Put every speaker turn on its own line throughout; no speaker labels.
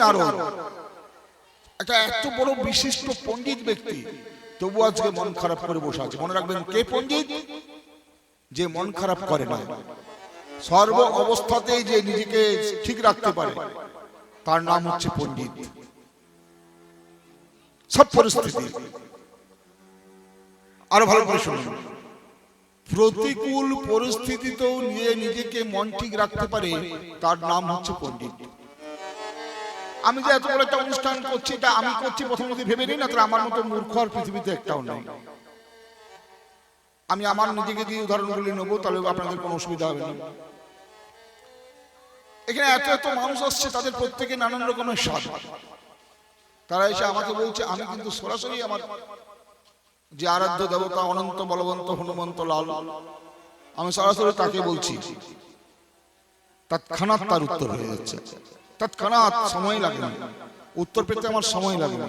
নারদ একটা এত বড় বিশিষ্ট পণ্ডিত ব্যক্তি, তবু আজকে মন খারাপ করে বসে আছে। মনে রাখবেন, কে পণ্ডিত? যে মন খারাপ করে না, সর্ব অবস্থাতেই যে নিজেকে ঠিক রাখতে পারে, তার নাম হচ্ছে পণ্ডিত। সব পরিস্থিতি, আরো ভালো করে শুনুন, প্রতিকূল পরিস্থিতিতেও নিজেকে মন ঠিক রাখতে পারে, তার নাম হচ্ছে পণ্ডিত। আমি যে এত বড় একটা অনুষ্ঠান করছি, এটা আমি করছি প্রথম যদি ভেবে নিই না, তাহলে আমার মতো মূর্খ আর পৃথিবীতে একটাও নেই। আমি আমার নিজেকে দিয়ে উদাহরণগুলি নেবো, তাহলে আপনাদের কোনো অসুবিধা হবে না। এখানে এত এত মানুষ আসছে, তাদের প্রত্যেকে নানান রকমের স্বাদ। তারা এসে আমাকে বলছে, আমি কিন্তু সরাসরি আমার যে আরাধ্য দেবতা অনন্ত বলবন্ত হনুমন্ত লাল, আমি সরাসরি তাকে বলছি, তৎক্ষণাৎ তার উত্তর হয়ে যাচ্ছে। তৎক্ষণাৎ, সময় লাগে না, উত্তর পেতে আমার সময় লাগে না।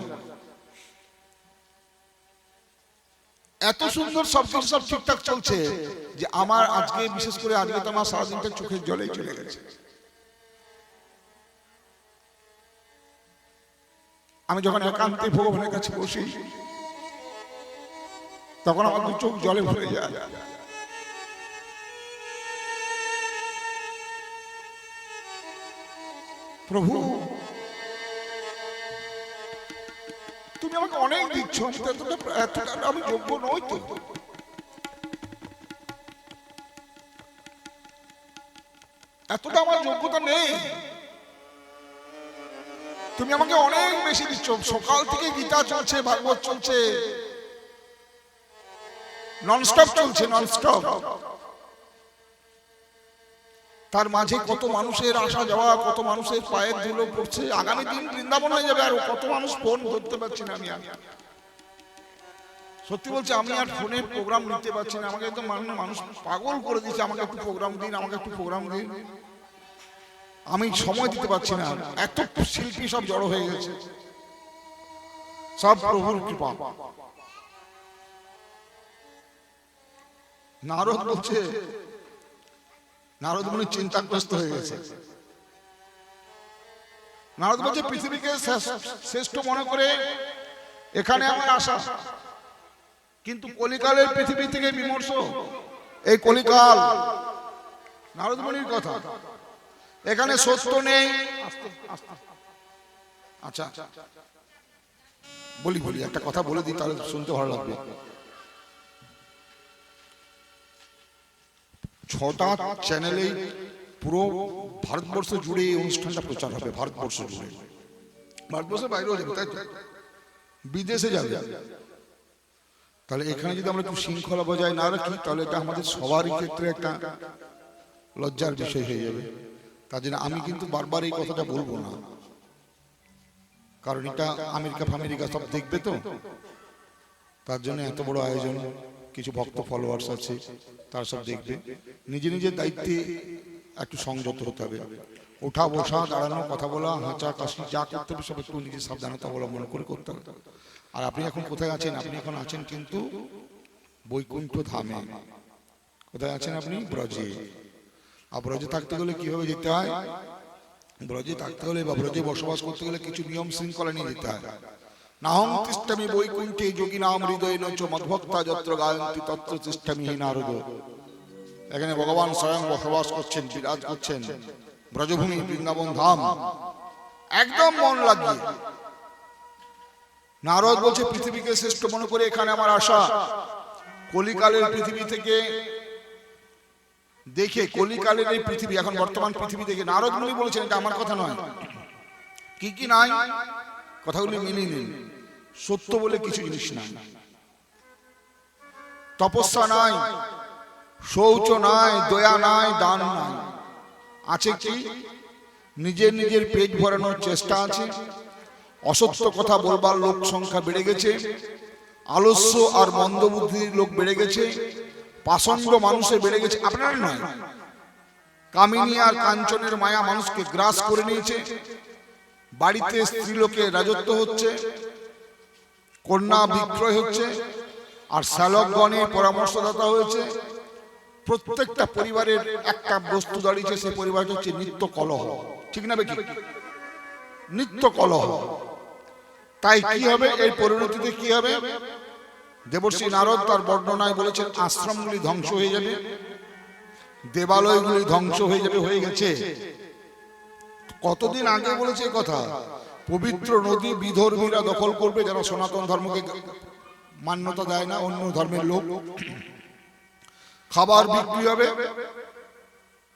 এত সুন্দর সবকিছু সব ঠিকঠাক চলছে যে আমার আজকে, বিশেষ করে আজকে তো আমার সারাদিনটা চোখের জলেই চলে গেছে। আমি যখন একান্তে ভগবানের কাছে বসি, তখন আমার চোখ জলে ভরে যায়। প্রভু, তুমি আমাকে অনেক দিচ্ছ, আমি যোগ্য নই তো। এতটা আমার যোগ্যতা নেই, তুমি আমাকে অনেক বেশি দিচ্ছ। সকাল থেকে গীতা চলছে, ভাগবত চলছে, ননস্টপ চলছে, ননস্টপ। তার মাঝে কত মানুষের আসা যাওয়া, কত মানুষের পায়ের ধুলো পড়ছে। আগামী দিন বৃন্দাবন হয়ে যাবে, আর কত মানুষ ফোন ধরতে পারছি না। আমি সত্যি বলছি, আমি আর ফোনে প্রোগ্রাম নিতে পারছি না। আমাকে একদম মানুষ পাগল করে দিচ্ছে, আমাকে একটু প্রোগ্রাম দিন, আমাকে একটু প্রোগ্রাম দিন। আমি সময় দিতে পারছি না, এত শিল্পী সব জড়ো হয়ে গেছে। সব প্রভুর কৃপা। নারদ বলছে, নারদ মুনি চিন্তাগ্রস্ত হয়ে গেছে। নারদ বলছে, পৃথিবীকে শ্রেষ্ঠ মনে করে এখানে আমার আশা, কিন্তু কলিকালের পৃথিবী থেকে বিমর্ষ। এই কলিকাল, নারদ মুনির কথা, এখানে সত্য নেই। আচ্ছা বলি একটা কথা বলে দিই, তাহলে শুনতে ভালো লাগবে। 6টা চ্যানেলে পুরো ভারতবর্ষ জুড়ে এই অনুষ্ঠানটা প্রচার হবে। ভারতবর্ষ জুড়ে, ভারতবর্ষের বাইরেও যাবে, তাই তো, বিদেশে যাবে। তাহলে এখানে যদি আমরা একটু শৃঙ্খলা বজায় না রাখি, তাহলে এটা আমাদের সবারই ক্ষেত্রে একটা লজ্জার বিষয় হয়ে যাবে। তার জন্য আমি কিন্তু বারবার এই কথাটা বলবো না, কারণ এটা আমেরিকা সব দেখবে তো। তার জন্য এত বড় আয়োজন, কিছু ভক্ত ফলোয়ার্স আছে, তারা সব দেখবে। নিজের দায়িত্বে একটু সংযত হতে হবে। ওঠা বসা, দাঁড়ানো, কথা বলা, হাঁচা কাশি যা করতে হবে সব একটু নিজের সাবধানতা অবলম্বন করে করতে হবে। আর আপনি এখন কোথায় আছেন? আপনি এখন আছেন কিন্তু বৈকুণ্ঠ ধামে। কোথায় আছেন আপনি? ব্রজে। আর ব্রজে থাকতে গেলে কিভাবে যেতে হয়? ব্রজে থাকতে হলে বা ব্রজে বসবাস করতে গেলে কিছু নিয়ম শৃঙ্খলা নিয়ে যেতে হয়। নাহং তিষ্ঠামি বৈকুণ্ঠে যোগিনাম হৃদয়ে নচ মদ্ভক্তা যত্র গায়ন্তি তত্র তিষ্ঠামি নারদ। এখানে ভগবান স্বয়ং বসবাস করছেন, বিরাজ করছেন, ব্রজভূমি বৃন্দাবন ধাম, একদম মন লাগিয়ে। নারদ বলছে, পৃথিবীকে শ্রেষ্ঠ মনে করে এখানে আমার আশা। কলিকালের পৃথিবী থেকে দেখে, কলিকালের এই পৃথিবী, এখন বর্তমান পৃথিবী দেখে, নারদ মুনি বলেছেন, এটা আমার কথা নয়। কি নাই, কথাগুলি মেনে নিন। সত্য বলে কিছু জিনিস নাই, তপস্যা নাই, শৌচ নাই, দয়া নাই, দান নাই। আছে কি? নিজের পেট ভরানোর চেষ্টা আছে। অসত্য কথা বলবার লোক সংখ্যা বেড়ে গেছে। আলস্য আর মন্দবুদ্ধির লোক বেড়ে গেছে। পাষণ্ড মানুষের বেড়ে গেছে। আপনার নয়, কামিনী আর কাঞ্চনের মায়া মানুষকে গ্রাস করে নিয়েছে। বাড়িতে স্ত্রীলোকের রাজত্ব হচ্ছে, কন্যা বিক্রয় হচ্ছে, আর শ্যালকগণের পরামর্শদাতা হয়েছে। প্রত্যেকটা পরিবারের একটা বস্তু দাঁড়িয়েছে, সেই পরিবারটা হচ্ছে নিত্য কলহ। ঠিক না বেঠিক? নিত্য কলহ। তাই কি হবে, এই পরিণতিতে কি হবে? দেবর্ষি নারদ তার বর্ণনায় বলেছেন আশ্রমগুলি ধ্বংস হয়ে যাবে, দেবালয়গুলি ধ্বংস হয়ে যাবে, হয়ে গেছে। কতদিন আগে বলেছে কথা? পবিত্র নদী বিধর্মীরা দখল করবে, যারা সনাতন ধর্মকে মান্যতা দেয় না, অন্য ধর্মের লোক। খাবার বিক্রি হবে,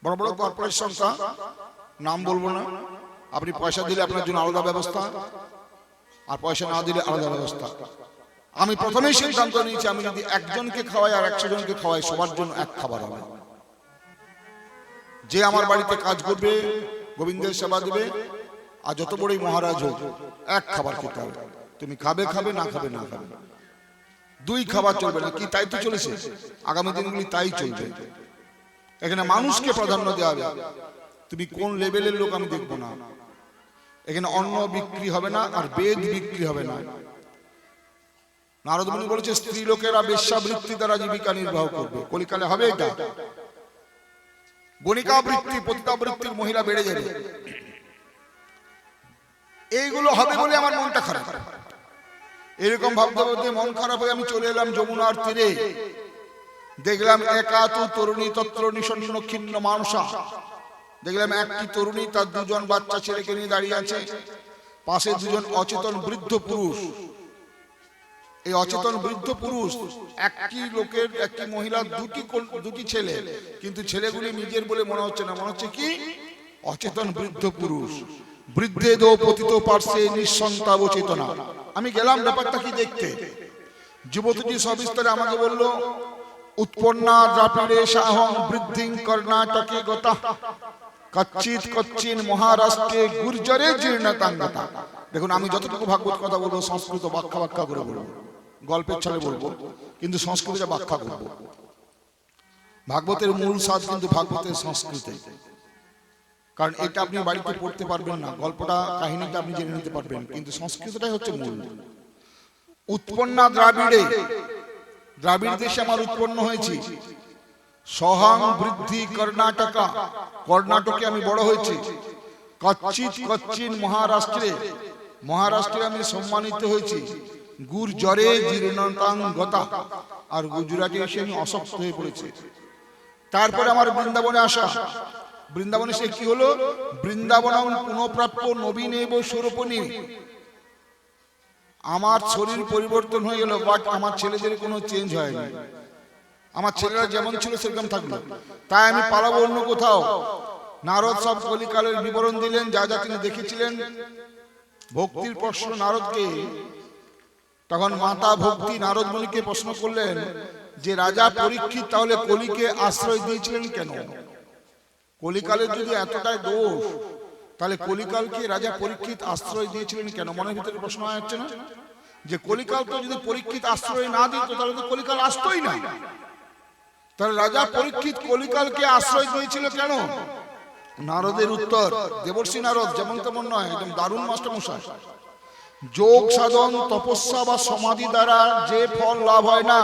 বড় বড় কর্পোরেট সংস্থা, নাম বলবো না, আপনি পয়সা দিলে আপনার জন্য আলাদা ব্যবস্থা, আর পয়সা না দিলে আলাদা ব্যবস্থা। আমি প্রথমেই সিদ্ধান্ত নিয়েছি, আমি যদি একজনকে খাওয়াই আর 100 জনকে খাওয়াই, সবার জন্য এক খাবার হবে। যে আমার বাড়িতে কাজ করবে, গোবিন্দের সেবা দেবে, আর যত বড়ই মহারাজ হোক, এক খাবার খেতে হবে। তুমি খাবে খাবে, না খাবে না খাবে, 2 খাবার চলবে না। কি তাই তো চলেছে, আগামী দিনগুলি তাই চলবে। এখানে মানুষকে প্রাধান্য দেওয়া হবে, তুমি কোন লেভেলের লোক আমি দেখবো না। এখানে অন্ন বিক্রি হবে না, আর বেদ বিক্রি হবে না। নারদ মুনি বলেছে স্ত্রী লোকেরা বেশ্যাবৃত্তি দ্বারা জীবিকা নির্বাহ করবে, কলিকালে হবে এটা। গণিকা বৃত্তি, পতিতাবৃত্তির মহিলা বেড়ে যাবে, এইগুলো হবে বলে আমার মনটা খারাপ। এরকম ভাবতে ভাবতে মন খারাপ হয়ে আমি চলে এলাম যমুনার তীরে। দেখলাম একাতু তরুণী তত্র নিষণ্ণ খিন্ন মানসা। দেখলাম একটি তরুণী তার 2 জন বাচ্চা ছেলেকে নিয়ে দাঁড়িয়ে আছে, পাশে 2 জন অচেতন বৃদ্ধ পুরুষ। এই অচেতন বৃদ্ধ পুরুষ, একটি লোকের, একটি মহিলা, 2টি ছেলে, কিন্তু ছেলেগুলি নিজের বলে মনে হচ্ছে না, মনে হচ্ছে কি অচেতন বৃদ্ধ পুরুষ। বৃদ্ধে দো পতিত পার্শ্বে নিঃসন্তাব চেতনা। আমি গেলাম ব্যাপারটা কি দেখতে। যুবতীটি সবিস্তারে আমাকে বলল, উৎপন্না দ্রাপিড়ে সাহং বৃদ্ধিং কর্ণাটকে গতা কচ্চিৎ কচ্চিন মহারাষ্ট্রে গুর্জরে জীর্ণতাঙ্গতা। দেখুন, আমি যতটুকু ভাগবত কথা বলবো সংস্কৃত ব্যাখ্যা করে বলবো, গল্পের ছলে বলবো, কিন্তু সংস্কৃতটা ব্যাখ্যা করবো। ভাগবতের মূল স্বাদ কিন্তু ভাগবতের সংস্কৃতে, কারণ এটা আপনি বাড়িতে পড়তে পারবেন না, গল্পটা কাহিনীটা আপনি জেনে নিতে পারবেন, কিন্তু সংস্কৃতটাই হচ্ছে মূল। উৎপন্না দ্রাবিড়ে, দ্রাবিড় দেশে আমার উৎপন্ন হয়েছি। সহাং বৃদ্ধি কর্ণাটকা, কর্ণাটকে আমি বড় হয়েছি। কচ্চিৎ কচ্চিন মহারাষ্ট্রে, মহারাষ্ট্রে আমি সম্মানিত হয়েছি। গুর্জরে জীর্ণতাং গতা, আর গুজরাটে এসে আমি অসুস্থ হয়ে পড়েছি। তারপরে আমার বৃন্দাবনে আসা। বৃন্দাবনে সে কি হলো? বৃন্দাবনম পুনঃপ্রাপ্য নবীনেব স্বরূপণী। আমার শরীর পরিবর্তন হয়ে গেল, বাট আমার ছেলেদের কোনো চেঞ্জ হয়নি। আমার ছেলেরা যেমন ছিল সেরকম থাকলো। তাই আমি পালাবো অন্য কোথাও। নারদ সব কলিকালের বিবরণ দিলেন, যা যা তিনি দেখেছিলেন। ভক্তির প্রশ্ন নারদকে। তখন মাতা ভক্তি নারদ মুনিকে প্রশ্ন করলেন যে রাজা পরীক্ষিত তাহলে কলিকে আশ্রয় দিয়েছিলেন কেন? কলিকালের যদি এতটাই দোষ, তাহলে কলিকালকে রাজা পরীক্ষিত আশ্রয় দিয়েছিলেন কেন? মনের ভিতরে প্রশ্ন আসছে না যে কলিকাল তো যদি পরীক্ষিত আশ্রয় না দিত তাহলে তো কলিকাল আসতোই না। তাহলে রাজা পরীক্ষিত কলিকালকে আশ্রয় দিয়েছিল কেন? নারদের উত্তর, দেবর্ষি নারদ যেমন তেমন নয়, একদম দারুণ মাস্টার মশাই। যোগ সাধন তপস্যা বা সমাধি দ্বারা যে ফল লাভ হয় না,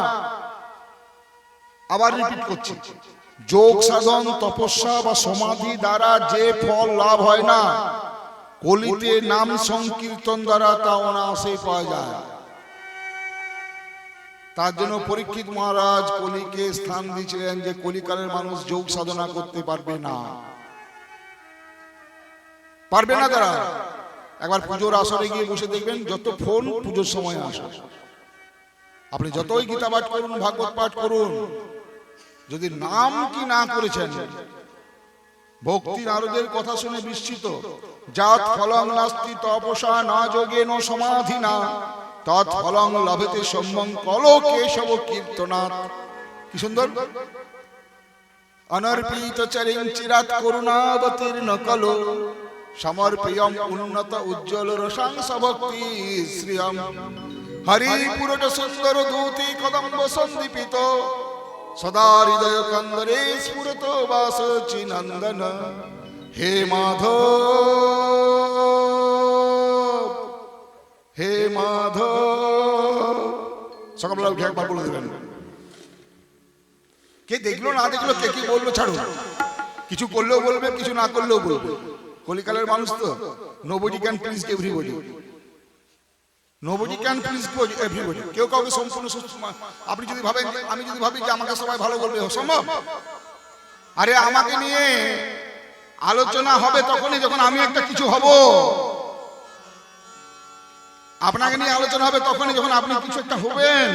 আবার রিপিট করছি, যোগ সাধন তপস্যা বা সমাধি দ্বারা যে ফল লাভ হয় না, কলিতে নাম সংকীর্তন দ্বারা তা অনায়াসে পাওয়া যায়। তার জন্য পরীক্ষিত মহারাজ কলিকে স্থান দিয়েছিলেন যে কলিকালের মানুষ যোগ সাধনা করতে পারবে না, পারবে না তারা। একবার পুজোর আসরে গিয়ে বসে দেখবেন, যত ফোন পুজোর সময় আসে। আপনি যতই গীতা পাঠ করুন, ভাগবত পাঠ করুন, যদি নাম কি না করেছেন, ভক্তি নারদের কথা শুনে বিস্মিত, জাত ফলং নাস্তি তপসা না যোগেন সমাধিনা তৎ ফলং লভেতে সম্যং কল কেশব কীর্তনাৎ। কি সুন্দর! অনর্পিত চরিং চিরাত করুণাবতীর্ণ কলো সমর্পিয়ম উন্নত উজ্জ্বল রসাংস ভক্তি শ্রিয়ম হরিপুরট সুন্দর দূতি কদম্ব সন্দীপিত সদা হৃদয় কন্দরে স্ফুরত বাস চিনন্দন। হে মাধব, হে মাধব, সকালবেলা উঠে একবার বলে দেবেন। কে দেখলো না দেখলো, কে কি বললো ছাড়ুন, কিছু করলেও বলবে, কিছু না করলেও বলবে। কলিকালের মানুষ তো, nobody can please everybody, nobody can please everybody, কেউ কাউকে সম্পূর্ণ আপনি যদি ভাবেন, আমি যদি ভাবি যে আমাকে সবাই ভালো বলবে, সম্ভব? আরে আমাকে নিয়ে আলোচনা হবে তখনই যখন আমি একটা কিছু হব, আপনাকে নিয়ে আলোচনা হবে তখনই যখন আপনি কিছু একটা হবেন।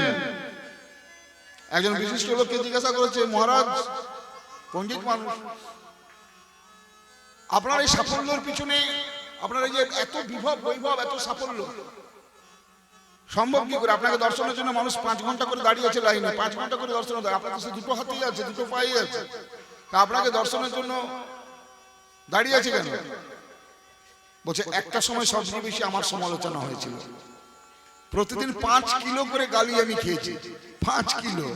একজন বিশিষ্ট লোককে জিজ্ঞাসা করেছে, মহারাজ পণ্ডিত মানুষ, আপনার এই সাফল্যের পিছনে, আপনার এই যে এত বিভব বৈভব, এত সাফল্য সম্ভব কি করে? আপনাকে দর্শনের জন্য মানুষ 5 ঘন্টা করে দাঁড়িয়ে আছে লাইনে, 5 ঘন্টা করে দর্শন, আপনার কাছে দুটো হাতই আছে, দুটো পায়ে আছে, তা আপনাকে দর্শনের জন্য দাঁড়িয়ে আছে কেন? বলছে একটা সময় সবচেয়ে বেশি আমার সমালোচনা হয়েছিল, প্রতিদিন 5 কিলো করে গালি আমি খেয়েছি, 5 কিলো,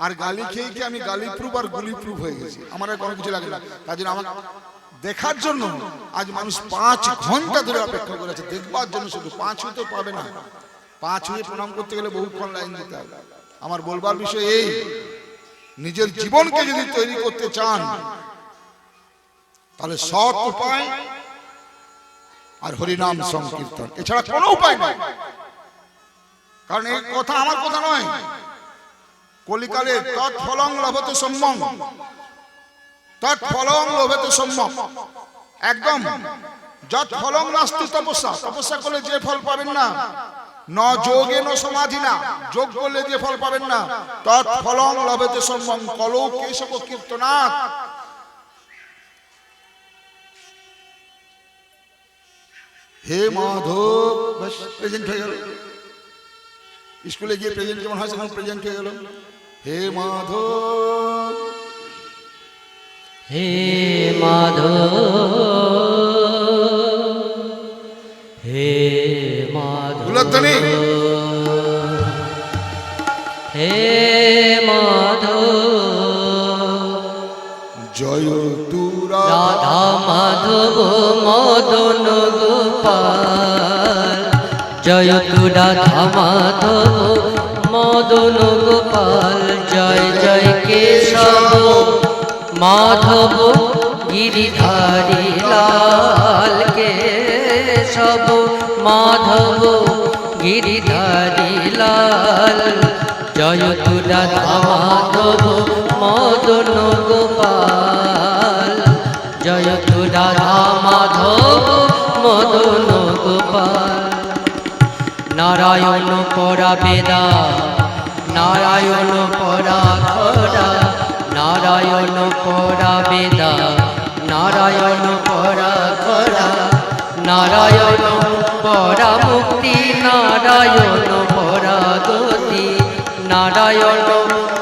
আর গালি খেয়ে কি আমি গালি প্রুফ আর গুলি প্রুফ হয়ে গেছি, আমার আর কোনো কিছু লাগে না। তার জন্য আমার দেখার জন্য আজ মানুষ 5 ঘন্টা ধরে অপেক্ষা করেছে, দেখবার জন্য। শুধু 5 হতে পাবে না, 5 হয়ে প্রণাম করতে গেলে বহুক্ষণ লাইন দিতে হবে। আমার বলবার বিষয় এই, নিজের জীবনকে যদি তৈরি করতে চান তাহলে সৎ উপায় আর হরিনাম সংকীর্তন, এছাড়া কোনো উপায় নেই। কারণ এই কথা আমার কথা নয়, কলিকালে তৎফলং লভতে সম্যং, তৎফলং লভতে সম্যক, একদম যৎ ফলং নাস্তি তপস্যা, তপস্যা করলে যে ফল পাবেন না, ন যোগে ন সমাধি, না যোগ করলে যে ফল পাবেন না, তৎফলং লভতে সম্যক কলৌ কেশব কীর্তনাৎ। হে মাধব, প্রেজেন্ট হয়ে গেল, স্কুলে গিয়ে প্রেজেন্ট যেমন হয় সেখানে প্রেজেন্ট হয়ে গেল। হে মাধব,
হে মাধব, হে মাধব, হে মাধব,
জয় তু
রাধা মাধব মদন গোপাল, জয় তু রাধা মাধব মদন গোপাল, জয় জয় কেশব মাধব গিরিধারী লাল, কেশব মাধব গিরিধারী লাল, জয় তু রাধা মাধব মদন গোপাল, জয় তু রাধা মাধব মদন গোপাল। নারায়ণ পরা বেদা, নারায়ণ পরা খরা, নারায়ণ পরা বেদা, নারায়ণ পরা খরা, নারায়ণ পরা মুক্তি, নারায়ণ পরা গতি, নারায়ণ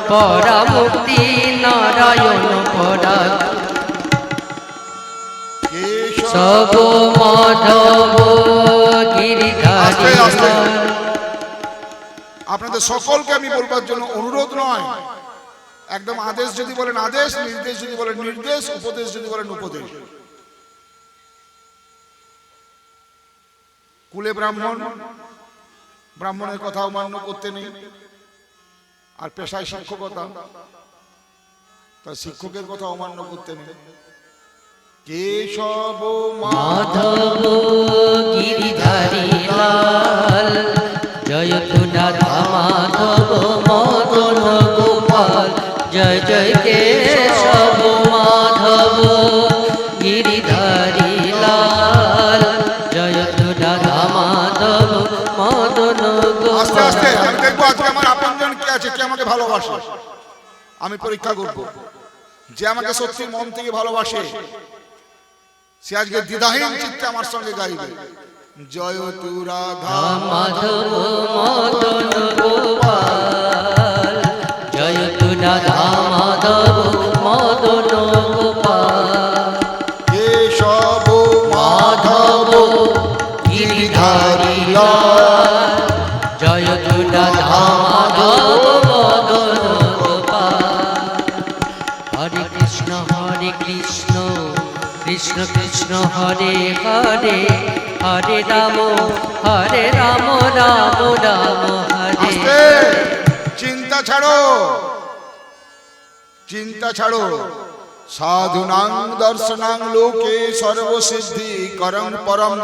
পরা মুক্তি, নারায়ণ পরা সব মাধব গিরিধারী।
আপনাদের সকলকে আমি বলবার জন্য অনুরোধ নয়, একদম আদেশ যদি বলেন আদেশ, নির্দেশ যদি বলেন নির্দেশ, উপদেশ যদি বলেন উপদেশ। কুলে ব্রাহ্মণ, ব্রাহ্মণের কথা অমান্য করতে নেই, আর পেশায় শিক্ষকতা, তার শিক্ষকের কথা অমান্য করতে নেই। কেশব
মাধব গিরিধারী লাল, জয় তু রাধা মাধব মদন গোপাল, জয় জয় কেশব মাধব গিরিধারী লাল, জয় তু রাধা মাধব মদন গোপাল।
আস্তে আস্তে আমি দেখবো আজকে আমার আপনজন কে আছে, কে আমাকে ভালোবাসে, আমি পরীক্ষা করব। যে আমাকে সত্যি মন থেকে ভালোবাসে সে আজকে দ্বিধাহীন চিত্তে আমার সঙ্গে গাইবে, জয় তু রাধা
মাধব মদন গোপাল, জয় তু রাধা মাধব মদন গোপাল,
কেশব
মাধব গিরিধারী লাল, জয় তু রাধা মাধব মদন গোপাল। হরে কৃষ্ণ কৃষ্ণ কৃষ্ণ হরে হরে, হরে রাম রাম রাম হরে।
চিন্তা ছাড়ো, চিন্তা ছাড়ো, সাধুনাং দর্শনাং লোকে সর্বসিদ্ধি করং পরম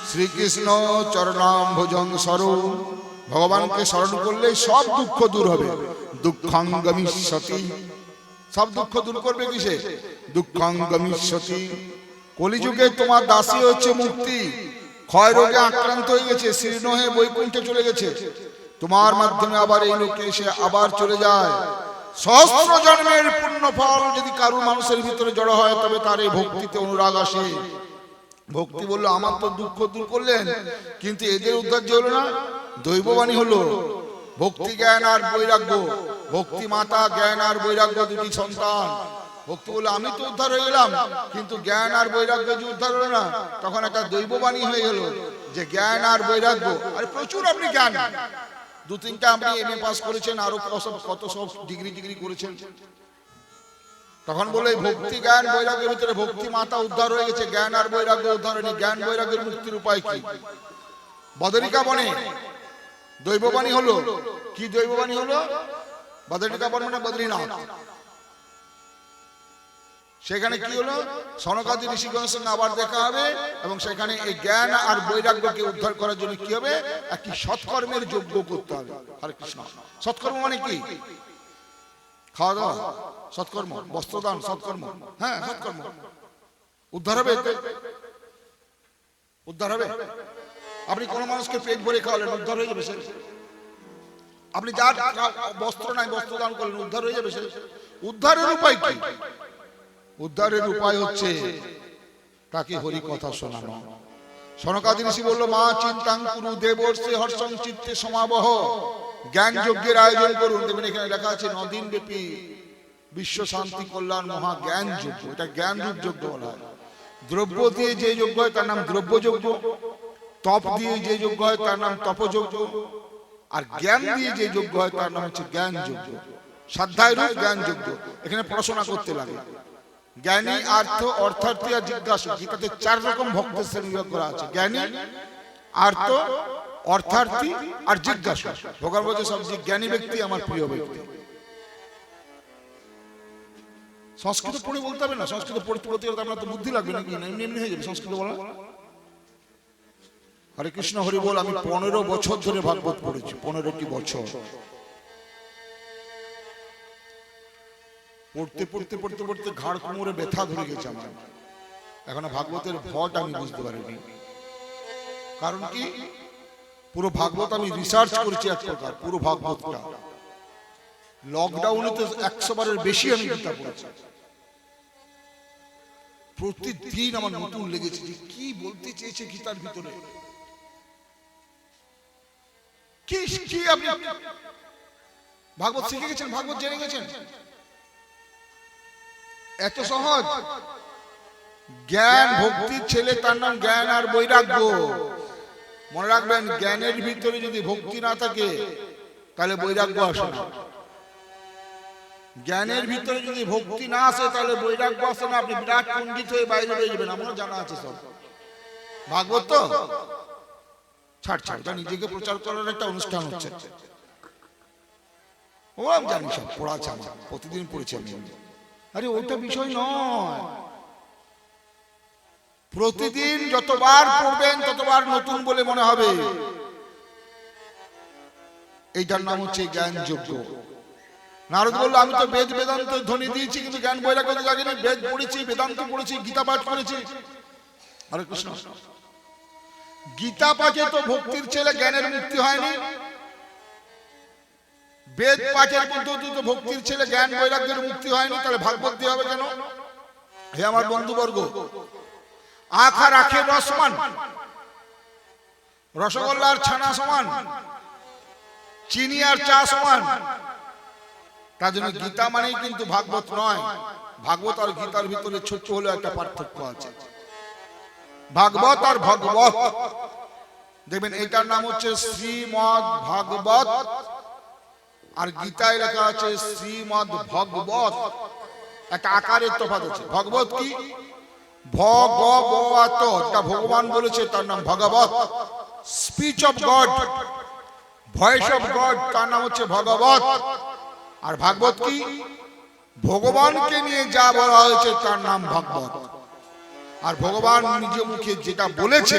শ্রীকৃষ্ণ চরণাম্ভুজং সরো। ভগবানকে স্মরণ করলে সব দুঃখ দূর হবে। দুঃখং গমিষ্যতি, সব দুঃখ দূর করবে কিসে? দুঃখং গমিষ্যতি। কলিযুগে তোমার দাসী হচ্ছে মুক্তি। ক্ষয় রোগে আক্রান্ত হয়ে গেছে, শীর্ণ হয়ে বৈকুণ্ঠে চলে গেছে, তোমার মাধ্যমে আবার এই লোকে এসে আবার চলে যায়। সহস্র জন্মের পুণ্য ফল যদি কারো মানুষের ভিতরে জড়ো হয়, তবে তার এই ভক্তিতে অনুরাগ আসে। ভক্তি বললো আমার তো দুঃখ দূর করলেন, কিন্তু এদের উদ্ধার যে হলো না, দৈববাণী হলো। ভক্তি জ্ঞান আর বৈরাগ্য, ভক্তি মাতা, জ্ঞান আর বৈরাগ্য দুটি সন্তান। ভক্তি বললো আমি তো উদ্ধার হয়ে গেলাম, কিন্তু জ্ঞান আর বৈরাগ্য যে উদ্ধার হলো না, তখন একটা দৈববাণী হয়ে গেল যে জ্ঞান আর বৈরাগ্য। আর প্রচুর আপনি জ্ঞান, দু তিনটা আপনি এমএ পাস করেছেন, আরো কত সব ডিগ্রি করেছেন। তখন বলে ভক্তি জ্ঞান বৈরাগ্যের ভিতরে ভক্তি মাতা উদ্ধার হয়ে গেছে, জ্ঞান আর বৈরাগ্য উদ্ধার হয়নি। জ্ঞান বৈরাগ্যের মুক্তির উপায় কি? বদরিকা বনে দৈববাণী হলো। কি দৈববাণী হলো? বদরিকা বন মানে বদ্রীনাথ। সেখানে কি হলো? সনকাদি ঋষিগণের সঙ্গে আবার দেখা হবে, এবং সেখানে এই জ্ঞান আর বৈরাগ্যকে উদ্ধার করার জন্য কি হবে? একটি সৎকর্মের যজ্ঞ করতে হবে। হরে কৃষ্ণ। সৎকর্ম মানে কি? খাওয়া দাওয়া সৎকর্ম, বস্ত্রদান সৎকর্ম। হ্যাঁ, সৎকর্ম। উদ্ধার হবে, উদ্ধার হবে। আপনি কোন মানুষকে পেট ভরে খাওয়ালেন, উদ্ধার হয়ে যাবে সে। আপনি যার বস্ত্র নাই বস্ত্র দান করলেন, উদ্ধার হয়ে যাবে সে। উদ্ধারের উপায় কি? উদ্ধারের উপায় হচ্ছে তাকে হরি কথা শোনানো। সনকাদি ঋষি বলল, মা চিন্তাং কুরু দেবর্ষে হর্ষং চিত্তে সমাবহ। জ্ঞান যজ্ঞের আয়োজন করুন। দেখবেন এখানে লেখা আছে 9 দিন ব্যাপী বিশ্ব শান্তি কল্যাণ মহা জ্ঞান যজ্ঞ। এটা জ্ঞান রূপ যজ্ঞ বলা হয়। দ্রব্য দিয়ে যে যজ্ঞ হয় তার নাম দ্রব্য যজ্ঞ, তপ দিয়ে যে যজ্ঞ হয় তার নাম তপযজ্ঞ, আর জ্ঞান দিয়ে যে যজ্ঞ হয় তার নাম হচ্ছে জ্ঞান যজ্ঞ। সাধ্যায় রূপ জ্ঞান যজ্ঞ। এখানে পড়াশোনা করতে লাগে। জ্ঞানী, আর্থ, অর্থার্থী আর জিজ্ঞাসু। গীতাতে 4 রকম ভক্তের শ্রেণী বিভাগ করা আছে। জ্ঞানী, আর্থ, অর্থার্থী আর জিজ্ঞাসু। ভগবান বলছে সবচেয়ে জ্ঞানী ব্যক্তি আমার প্রিয় ব্যক্তি। সংস্কৃত পড়ে বলতে হবে না, সংস্কৃত পড়তে পড়তে আপনার তো বুদ্ধি লাগবে নাকি? এমনি এমনি হয়ে যাবে সংস্কৃত বলা। হরে কৃষ্ণ হরি বল। আমি 15 বছর ধরে ভাগবত পড়েছি, 15টি বছর। পড়তে পড়তে পড়তে পড়তে ঘাড় কোমরে ব্যথা ধরে গেছে আমার। এখনো ভাগবতের ভট আমি বুঝতে পারিনি। কারণ কি? পুরো ভাগবত আমি রিসার্চ করেছি এক প্রকার, পুরো ভাগবতটা। লকডাউনে তো 100 বারের বেশি আমি গীতা পড়েছি। প্রতিদিন আমার নতুন লেগেছে যে কি বলতে চেয়েছে গীতার ভিতরে। কি কি আপনি ভাগবত শিখে গেছেন, ভাগবত জেনে গেছেন, এত সহজ। জ্ঞান ভক্তির ছেলে, তার নাম জ্ঞান আর বৈরাগ্য। মনে রাখবেন, জ্ঞানের ভিতরে যদি ভক্তি না থাকে তাহলে বৈরাগ্য আসে না। জ্ঞানের ভিতরে যদি ভক্তি না আসে তাহলে বৈরাগ্য আসে না। আপনি বিরাট পণ্ডিত হয়ে বাইরে বেরিয়ে যাবেন, আমার জানা আছে সব। ভাগবত তো ছাড়, ওটা নিজেকে প্রচার করার একটা অনুষ্ঠান হচ্ছে। ও আমি জানি, সব পড়া আছে আমার, প্রতিদিন পড়েছি আমি। আরে ওটা বিষয় নয়। প্রতিদিন যতবার পড়বেন ততবার নতুন বলে মনে হবে। এইটার নাম হচ্ছে জ্ঞান যজ্ঞ। নারদ বলল, আমি তো বেদ বেদান্ত ধ্বনি দিয়েছি, কিন্তু জ্ঞান বৈরাগ্য জাগেনি। বেদ পড়েছি, বেদান্ত পড়েছি, গীতা পাঠ করেছি। হরে কৃষ্ণ। গীতা পাঠে তো ভক্তির ছেলে জ্ঞানের মুক্তি হয়নি। বেদ পাঠের পদ্ধতি তো ভক্তির ছেলে জ্ঞান বৈরাগ্যের মুক্তি হয়নি। তাহলে ভাগবত দিয়ে হবে কেন? হে আমার বন্ধুবর্গ, আখ আর আখের রস সমান, রসগোল্লার ছানা সমান, চিনি আর চা সমান। তার জন্য গীতা মানেই কিন্তু ভাগবত নয়। ভাগবত আর গীতার ভিতরে ছোট্ট হলেও একটা পার্থক্য আছে। ভাগবত আর ভগবত, দেখবেন এটার নাম হচ্ছে শ্রীমদ ভাগবত, আর গীতায় লেখা আছে শ্রীমদ ভগবত। একটা আকারের তফাৎ আছে। ভগবত কি? ভগবত, এটা ভগবান বলেছে, তার নাম Bhagwat. Speech of God, voice of God, তার নাম হচ্ছে ভগবত। আর ভাগবত কি? ভগবানকে নিয়ে যা বলা হয়েছে তার নাম ভাগবত। আর ভগবান নিজ মুখে যেটা বলেছে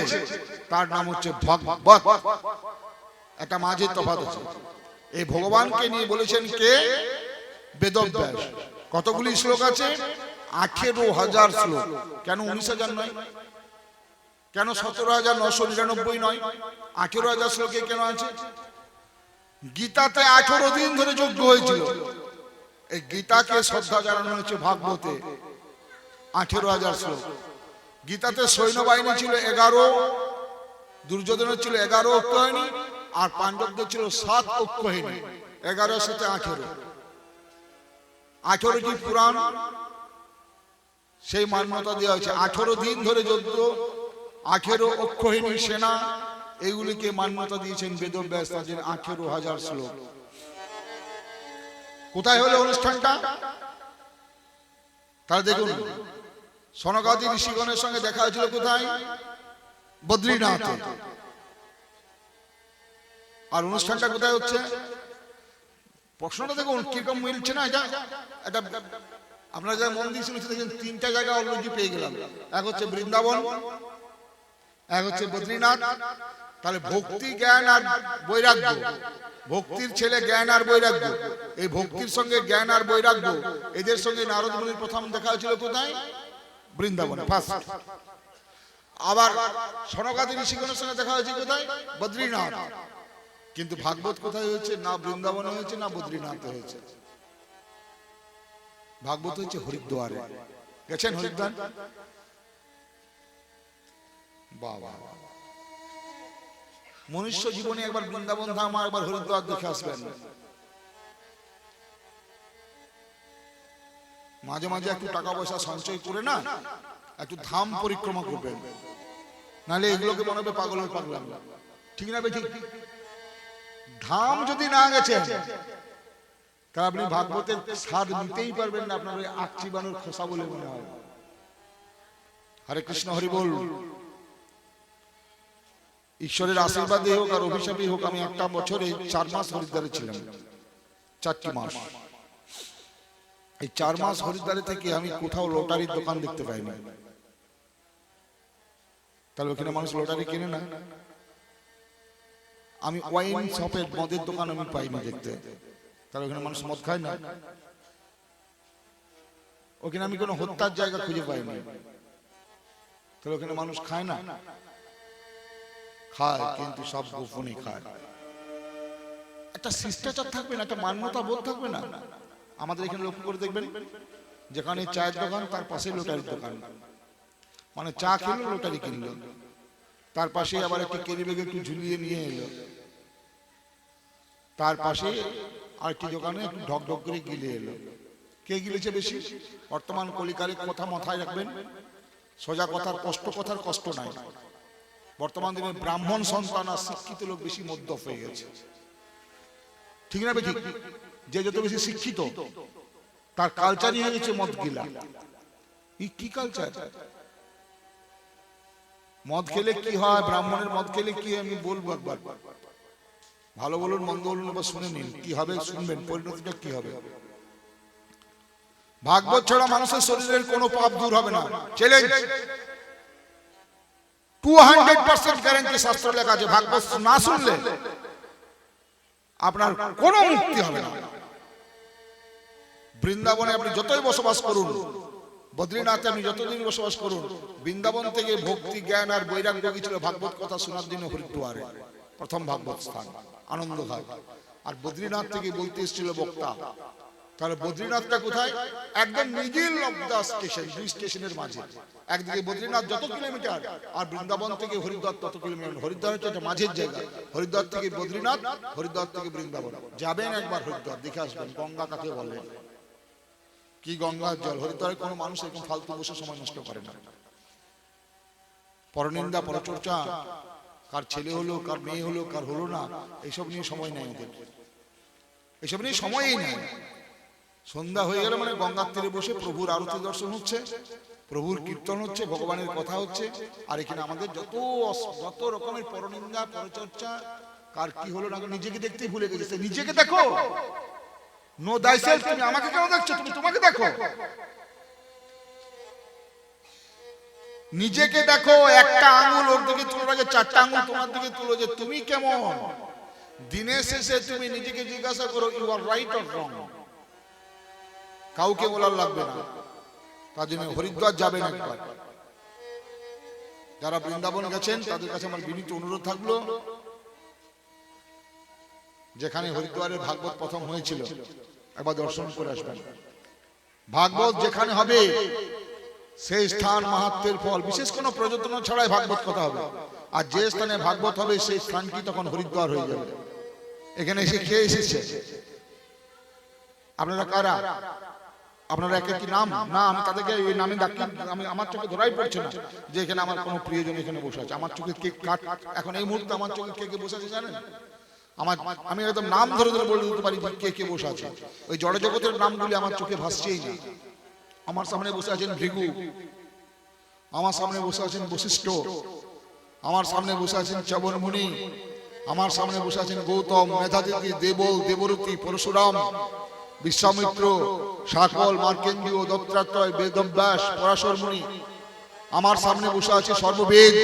তার নাম হচ্ছে ভাগবত। একটা মাঝে তফাৎ আছে। এই ভগবানকে নিয়ে বলেছেন কে? বেদব্যাস। কতগুলি শ্লোক আছে? 18,000 শ্লোক। কেন 19,000 নয়? কেন 17,999 নয়? 18,000 শ্লোকে কেন আছে? গীতাতে 18 দিন ধরে যজ্ঞ হয়েছিল। এই গীতাকে শ্রদ্ধা জানানো হয়েছে ভাগবতে। 18,000 শ্লোক। গীতাতে সৈন্যবাহিনী ছিল 11, দুর্যোধনের ছিল 11 অক্ষয়ণী, আর পাণ্ডবদের ছিল 7 অক্ষয়ণী। 11 সাথে 18, 18টি পুরাণ, সেই মান্যতা দেওয়া হয়েছে। 18 দিন ধরে যুদ্ধ, 18 অক্ষয়ণী সেনা, এইগুলিকে মান্যতা দিয়েছেন বেদব্যাস। তার জন্য 18,000 শ্লোক। কোথায় হলো অনুষ্ঠানটা? তাহলে দেখুন, সনকাদি ঋষিগণের সঙ্গে দেখা হয়েছিল কোথায়? বদ্রীনাথে। আর অনুষ্ঠানটা কোথায় হচ্ছে? প্রশ্নটা দেখুন কিরকম মিলছে না। এটা আপনারা যারা মন্দির শুনেছেন দেখেন, 3টা জায়গা অলরেডি পেয়ে গেলাম। এক হচ্ছে বৃন্দাবন, এক হচ্ছে বদ্রীনাথ। তাহলে ভক্তি, জ্ঞান আর বৈরাগ্য, ভক্তির ছেলে জ্ঞান আর বৈরাগ্য, এই ভক্তির সঙ্গে জ্ঞান আর বৈরাগ্য, এদের সঙ্গে নারদ মুনির প্রথম দেখা হয়েছিল কোথায়? বৃন্দাবনে ফার্স্ট। আবার সনকাদি ঋষিগণের সঙ্গে দেখা হয়েছে কোথায়? বদ্রীনাথ। কিন্তু ভাগবত কোথায় হয়েছে? না বৃন্দাবনে হয়েছে, না বদ্রীনাথে হয়েছে। ভাগবত হচ্ছে হরিদ্বারে। গেছেন হরিদ্বার? বাবা, মনুষ্য জীবনে একবার বৃন্দাবন ধাম আর একবার হরিদ্বার দেখে আসবেন। মাঝে মাঝে একটু টাকা পয়সা সঞ্চয় করে না একটু ধাম পরিক্রমা করবেন, নাহলে এগুলোকে মনে হবে পাগলের পাগলাম। ঠিক না বেঠিক? ধাম যদি না গেছেন তা আপনি ভাগবতের স্বাদ নিতেই পারবেন না। আপনার ওই আকচি বানুর খোসা বলে মনে হয়। হরে কৃষ্ণ, হরি বল। ঈশ্বরের আশীর্বাদে হোক আর অভিশাপে হোক, আমি একটা বছরে 4 মাস হরিদ্বারে ছিলাম। 4টি মাস। এই 4 মাস হরিদ্বারে থেকে আমি কোথাও লটারির দোকান দেখতে পাইনি। তাহলে ওখানে মানুষ লটারি কেনে না। আমি ওয়াইন শপের মদের দোকান আমি পাইনি দেখতে। তাহলে ওখানে মানুষ মদ খায় না। ওখানে আমি কোনো হত্যার জায়গা খুঁজে পাইনি। তাহলে ওখানে মানুষ খায় না? খায়, কিন্তু সব গোপনে খায়। একটা শিষ্টাচার থাকবে না, একটা মান্যতা বোধ থাকবে না। আমাদের এখানে লক্ষ্য করে দেখবেন, যেখানে চায়ের দোকান তার পাশে লটারির দোকান। মানে চা খেলো, লটারি কিনলো, তার পাশে আবার একটি কেরি ব্যাগে একটু ঝুলিয়ে নিয়ে এলো, তার পাশে আরেকটি দোকানে একটু ঢক ঢক করে গিলে এলো। কে গিলেছে বেশি? বর্তমান কলিকালে কথা মাথায় রাখবেন, সোজা কথার কষ্ট, কথার কষ্ট নাই। বর্তমান দিনে ব্রাহ্মণ সন্তান আর শিক্ষিত লোক বেশি মদ্যপ হয়ে গেছে। ঠিক না বেঠিক? যে যত বেশি শিক্ষিত তার কালচারই হয়ে গেছে মদ গিলা। কি কালচার? মদ খেলে কি হয়, ব্রাহ্মণের মদ খেলে কি আমি বলবো একবার। ভালো বলুন মন্দ বলুন, এবার শুনে নিন কি হবে, শুনবেন পরিণতিটা কি হবে। ভাগবত ছাড়া মানুষের শরীরের কোনো পাপ দূর হবে না। চ্যালেঞ্জ 200% গ্যারান্টি, শাস্ত্র লেখা আছে। ভাগবত না শুনলে আপনার কোনো মুক্তি হবে না। বৃন্দাবনে আপনি যতই বসবাস করুন, বদ্রীনাথে আপনি যতদিন বসবাস করুন, বৃন্দাবন থেকে ভক্তি, জ্ঞান আর বৈরাগ্য গিয়েছিল ভাগবত কথা শোনার জন্য হরিদ্বারে। প্রথম ভাগবত স্থান আনন্দঘাট। আর বদ্রীনাথ থেকে বলতে এসেছিল বক্তা। তাহলে বদ্রীনাথটা কোথায়? একদম মিডিল অফ দা স্টেশন, 2 স্টেশনের মাঝে। একদিকে বদ্রীনাথ যত কিলোমিটার, আর বৃন্দাবন থেকে হরিদ্বার তত কিলোমিটার। হরিদ্বার হচ্ছে একটা মাঝের জায়গা। হরিদ্বার থেকে বদ্রীনাথ, হরিদ্বার থেকে বৃন্দাবন। যাবেন একবার হরিদ্বার, দেখে আসবেন গঙ্গা কাকে বলে, কি গঙ্গার জল। হরিদ্বারে কোনো মানুষ এরকম ফালতু বসে সময় নষ্ট করে না। পরনিন্দা, পরচর্চা, কার ছেলে হলো, কার মেয়ে হলো, কার হলো না, এইসব নিয়ে সময় নেই ওদের। এইসব নিয়ে সময়ই নেই। সন্ধ্যা হয়ে গেলে মানে গঙ্গার তীরে বসে প্রভুর আরতি দর্শন হচ্ছে, প্রভুর কীর্তন হচ্ছে, ভগবানের কথা হচ্ছে। আর এখানে আমাদের যত রকমের পরনিন্দা, পরচর্চা, কার কি হলো না, নিজেকে দেখতেই ভুলে গেছে। নিজেকে দেখো, নো thyself, তুমি আমাকে কেন দেখছো? তুমি তোমাকে দেখো। নিজেকে দেখো, একটা আঙ্গুল ওর দিকে তুলো, আগে চারটা আঙ্গুল তোমার দিকে তুলো, যে তুমি কেমন। দিনের শেষে তুমি নিজেকে জিজ্ঞাসা করো, you are right or wrong. কাউকে বলার লাগবে না। তার জন্য হরিদ্বার যাবেন একবার। যারা বৃন্দাবন গেছেন তাদের কাছে আমার বিনীত অনুরোধ থাকলো, যেখানে হরিদ্বারের ভাগবত প্রথম হয়েছিল একবার দর্শন করে আসবেন। ভাগবত যেখানে হবে সেই স্থান মাহাত্ম্যের ফল, বিশেষ কোনো প্রযোজনা ছাড়াই ভাগবত কথা হবে। আর যে স্থানে ভাগবত হবে সেই স্থানটি তখন হরিদ্বার হয়ে যাবে। এখানে এসে খেয়ে এসেছে। আপনারা কারা? আপনারা একে কি নাম? না, আমি তাদেরকে এই নামে ডাকি, আমি আমার চোখে ধরাই পড়ছে না যে এখানে আমার কোনো প্রিয়জন এখানে বসে আছে। আমার চোখে কে কাট, এখন এই মুহূর্তে আমার চোখে কে কে বসে আছে জানেন? আমি একদম নাম ধরে ধরে বলে দিতে পারি কে কে বসে আছে। ওই জড় জগতের নামগুলি আমার চোখে ভাসছেই না। আমার সামনে বসে আছেন ভৃগু, আমার সামনে বসে আছেন বশিষ্ঠ, আমার সামনে বসে আছেন চ্যবন মুনি, আমার সামনে বসে আছেন গৌতম, মেধাতিথি, দেবল, দেবরতী, পরশুরাম, বিশ্বামিত্র, শাকল, মার্কেন্দ্রীয়, দত্তাত্রয়, বেদব্যাস, পরাশর মুনি। আমার সামনে বসে আছে সর্ববেদ,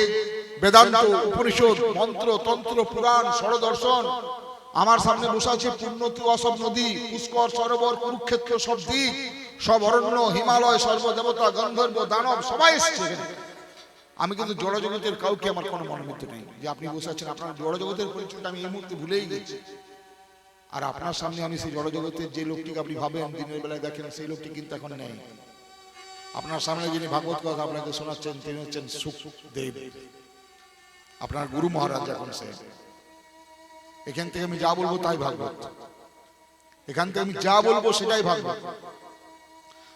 বেদান্ত, উপনিষদ, মন্ত্র, তন্ত্র, পুরাণ, ষড়দর্শন। আমার সামনে বসে আছে পূর্ণতি, অসব নদী, পুষ্কর, সরোবর, কুরুক্ষেত্র, সব দিক, সব অরণ্য, হিমালয়, সর্বদেবতা, গন্ধর্ব, দানব, সবাই এসেছে। আমি কিন্তু জড় জগতের কাউকে আমার কোনো মনোনীত নেই। যে আপনি বসে আছেন, আপনার জড় জগতের পরিচয়টা আমি এই মুহূর্তে ভুলেই গেছি। আর আপনার সামনে আমি সেই জড় জগতের যে লোকটিকে আপনি ভাবেন দিনের বেলায় দেখেন, সেই লোকটি কিন্তু এখন নেই। আপনার সামনে যিনি ভাগবত কথা আপনাকে শোনাচ্ছেন তিনি হচ্ছেন সুখদেব, আপনার গুরু মহারাজ। এখন সে এখান থেকে আমি যা বলবো তাই ভাগবত, এখান থেকে আমি যা বলবো সেটাই ভাগবত।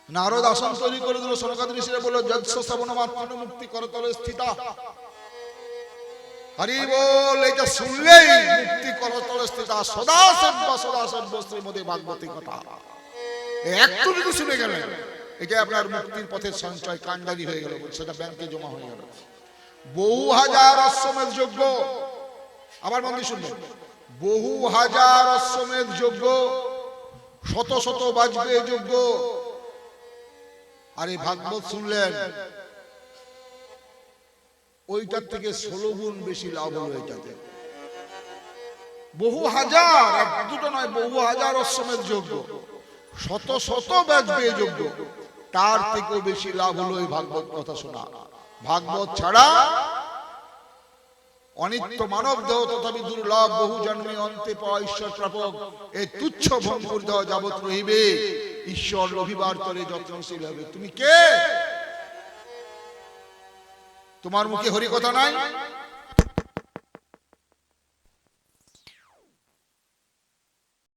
নারদ আসন তৈরি করে দিল, সনকাদি ঋষিরা বলল যজ্ঞ শ্রবণ মাত্র মুক্তি করতলে স্থিতা। হরি বল, এটা শুনলেই মুক্তি করতলে স্থিতা, সদা সেব্য শ্রীমদে ভাগবতী কথা। একটু যদি শুনে গেলেন, এটা আপনার মুক্তির পথের সঞ্চয় কাণ্ডারি হয়ে গেল, সেটা ব্যাংকে জমা হয়ে গেল। বহু হাজার অশ্বমেধ যজ্ঞ, আবার মন দিয়ে শুনবেন, বহু হাজার অশ্বমেধ যজ্ঞ, শত শত বাজপেয়ী যজ্ঞ। আর এই ভাগবত শুনলেন, ওইটার থেকে 16 গুণ বেশি লাভ হলো এটাতে। বহু হাজার, এক দুটো নয়, বহু হাজার অশ্বমেধ যজ্ঞ, শত শত বাজপেয়ী যজ্ঞ, তার থেকেও বেশি লাভ হলো এই ভাগবত কথা শোনা। ভাগবত ছাড়া অনিত্য মানব দেহ তথাপি দুর্লভ, বহু জন্মে অন্তে পাওয়া ঈশ্বর প্রাপক, এই তুচ্ছ ভঙ্গুর দেহ যাবৎ রহিবে, ঈশ্বর লভিবার তরে যত্নশীল হবে। তুমি কে? তোমার মুখে হরি কথা নাই,